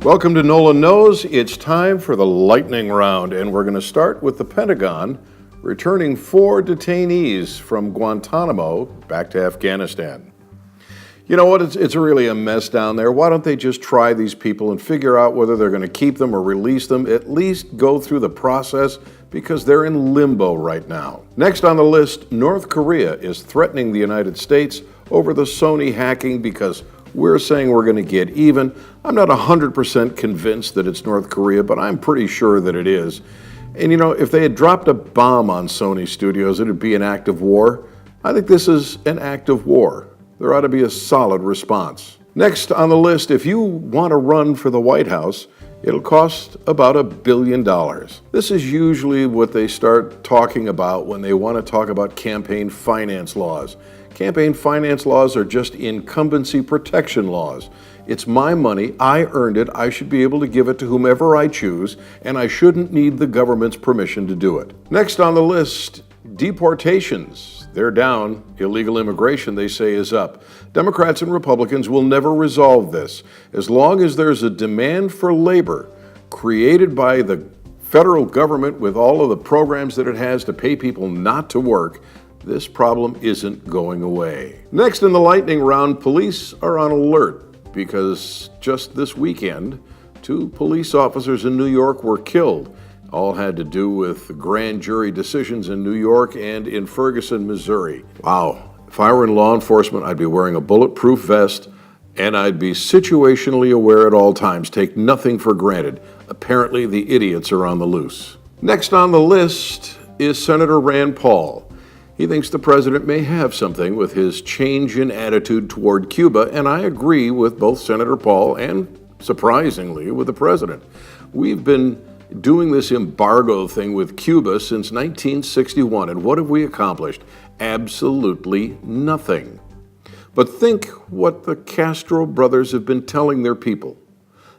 Welcome to Nolan Knows. It's time for the lightning round, and we're going to start with the Pentagon returning 4 detainees from Guantanamo back to Afghanistan. You know what? It's really a mess down there. Why don't they just try these people and figure out whether they're going to keep them or release them? At least go through the process, because they're in limbo right now. Next on the list, North Korea is threatening the United States over the Sony hacking because we're saying we're going to get even. I'm not 100% convinced that it's North Korea, but I'm pretty sure that it is. And you know, if they had dropped a bomb on Sony Studios, it'd be an act of war. I think this is an act of war. There ought to be a solid response. Next on the list, if you want to run for the White House, it'll cost about $1 billion. This is usually what they start talking about when they want to talk about campaign finance laws. Campaign finance laws are just incumbency protection laws. It's my money, I earned it, I should be able to give it to whomever I choose, and I shouldn't need the government's permission to do it. Next on the list, deportations. They're down. Illegal immigration, they say, is up. Democrats and Republicans will never resolve this. As long as there's a demand for labor created by the federal government with all of the programs that it has to pay people not to work, this problem isn't going away. Next in the lightning round, police are on alert because just this weekend, 2 police officers in New York were killed. All had to do with grand jury decisions in New York and in Ferguson, Missouri. Wow, if I were in law enforcement, I'd be wearing a bulletproof vest and I'd be situationally aware at all times. Take nothing for granted. Apparently the idiots are on the loose. Next on the list is Senator Rand Paul. He thinks the president may have something with his change in attitude toward Cuba, and I agree with both Senator Paul and, surprisingly, with the president. We've been doing this embargo thing with Cuba since 1961, and what have we accomplished? Absolutely nothing. But think what the Castro brothers have been telling their people.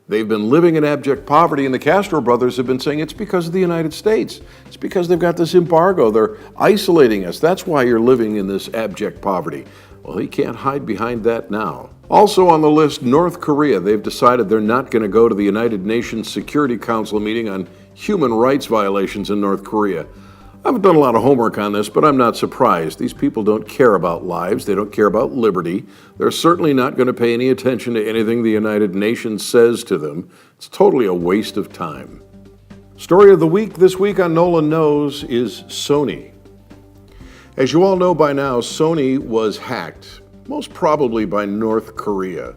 They've been living in abject poverty, and the Castro brothers have been saying it's because of the United States. It's because they've got this embargo. They're isolating us. That's why you're living in this abject poverty. Well, he can't hide behind that now. Also on the list, North Korea. They've decided they're not going to go to the United Nations Security Council meeting on human rights violations in North Korea. I haven't done a lot of homework on this, but I'm not surprised. These people don't care about lives. They don't care about liberty. They're certainly not going to pay any attention to anything the United Nations says to them. It's totally a waste of time. Story of the week this week on Nolan Knows is Sony. As you all know by now, Sony was hacked, most probably by North Korea.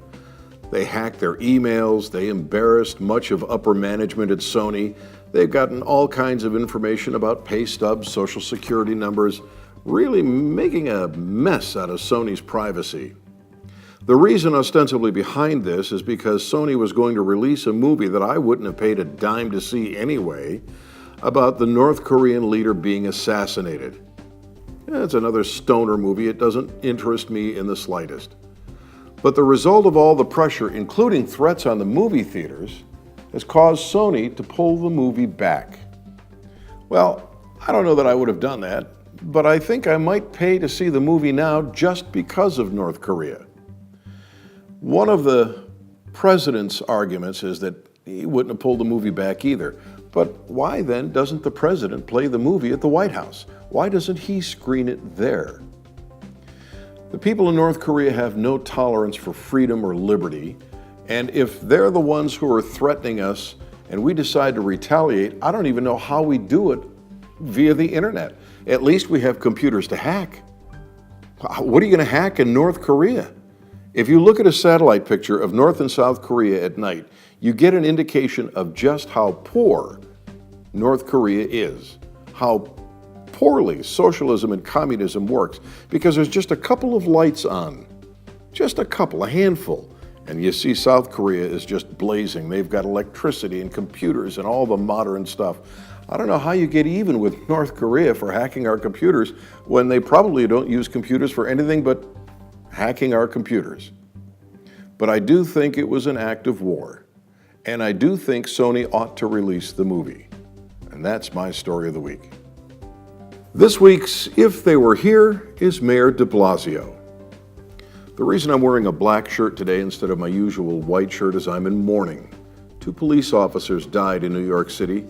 They hacked their emails. They embarrassed much of upper management at Sony. They've gotten all kinds of information about pay stubs, social security numbers, really making a mess out of Sony's privacy. The reason ostensibly behind this is because Sony was going to release a movie that I wouldn't have paid a dime to see anyway, about the North Korean leader being assassinated. It's another stoner movie. It doesn't interest me in the slightest. But the result of all the pressure, including threats on the movie theaters, has caused Sony to pull the movie back. Well, I don't know that I would have done that, but I think I might pay to see the movie now just because of North Korea. One of the president's arguments is that he wouldn't have pulled the movie back either. But why then doesn't the president play the movie at the White House? Why doesn't he screen it there? The people in North Korea have no tolerance for freedom or liberty. And if they're the ones who are threatening us and we decide to retaliate, I don't even know how we do it via the internet. At least we have computers to hack. What are you going to hack in North Korea? If you look at a satellite picture of North and South Korea at night, you get an indication of just how poor North Korea is, how poorly socialism and communism works, because there's just a couple of lights on, just a couple, a handful. And you see South Korea is just blazing. They've got electricity and computers and all the modern stuff. I don't know how you get even with North Korea for hacking our computers when they probably don't use computers for anything but hacking our computers. But I do think it was an act of war. And I do think Sony ought to release the movie. And that's my story of the week. This week's If They Were Here is Mayor de Blasio. The reason I'm wearing a black shirt today instead of my usual white shirt is I'm in mourning. 2 police officers died in New York City.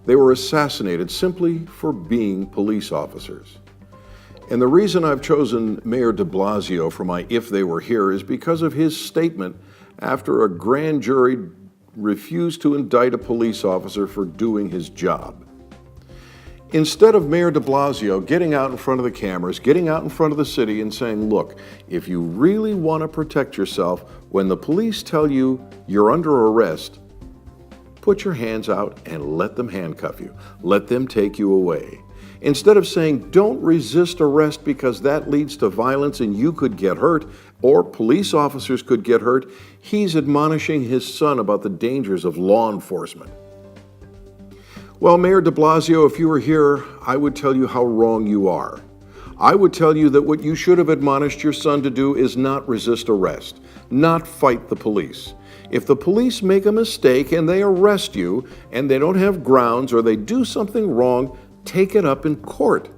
They were assassinated simply for being police officers. And the reason I've chosen Mayor de Blasio for my If They Were Here is because of his statement after a grand jury refused to indict a police officer for doing his job. Instead of Mayor de Blasio getting out in front of the cameras, getting out in front of the city and saying, look, if you really want to protect yourself, when the police tell you you're under arrest, put your hands out and let them handcuff you. Let them take you away. Instead of saying, don't resist arrest because that leads to violence and you could get hurt, or police officers could get hurt, he's admonishing his son about the dangers of law enforcement. Well, Mayor de Blasio, if you were here, I would tell you how wrong you are. I would tell you that what you should have admonished your son to do is not resist arrest, not fight the police. If the police make a mistake and they arrest you and they don't have grounds or they do something wrong, take it up in court.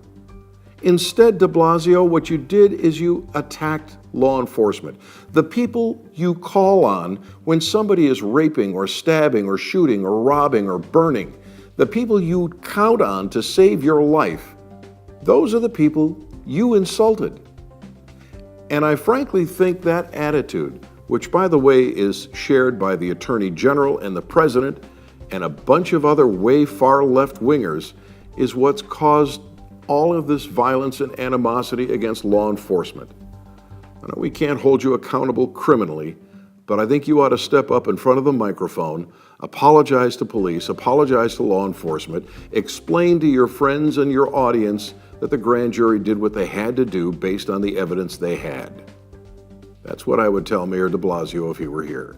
Instead, de Blasio, what you did is you attacked law enforcement. The people you call on when somebody is raping or stabbing or shooting or robbing or burning, the people you count on to save your life, those are the people you insulted. And I frankly think that attitude, which by the way is shared by the Attorney General and the President and a bunch of other way far left wingers, is what's caused all of this violence and animosity against law enforcement. I know we can't hold you accountable criminally, but I think you ought to step up in front of the microphone, apologize to police, apologize to law enforcement, explain to your friends and your audience that the grand jury did what they had to do based on the evidence they had. That's what I would tell Mayor de Blasio if he were here.